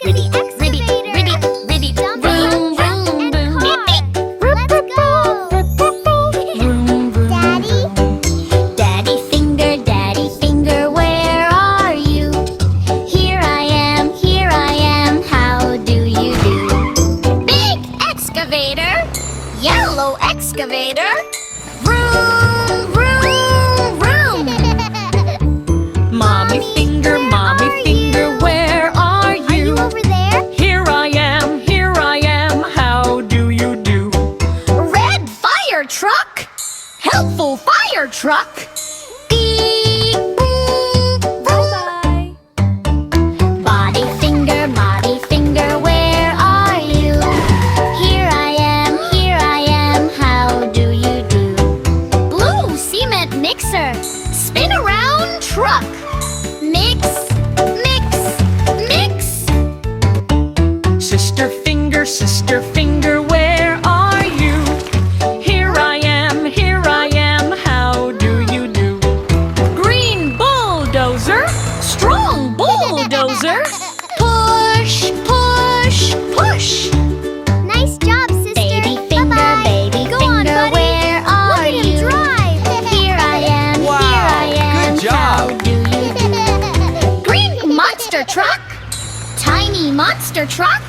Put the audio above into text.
Riddy, riddy, riddy, riddy, vroom, vroom, vroom. Let's go. Daddy, Daddy finger, where are you? Here I am, how do you do? Big excavator, yellow excavator, vroom, vroom, vroom. Mommy finger, where are you? Over there? Here I am, how do you do? Red fire truck, helpful fire truck. Beep, boom, boom. Body finger, where are you? Here I am, how do you do? Blue cement mixer, spin around truck. Mix, mix, mix. Sister finger, where are you? Here I am, how do you do? Green bulldozer, strong bulldozer. Push, push, push. Nice job, sister. Baby finger, Bye-bye. Go on, buddy. where are Look at you? him drive. Here I am, Good how job. do you do? Green monster truck, tiny monster truck.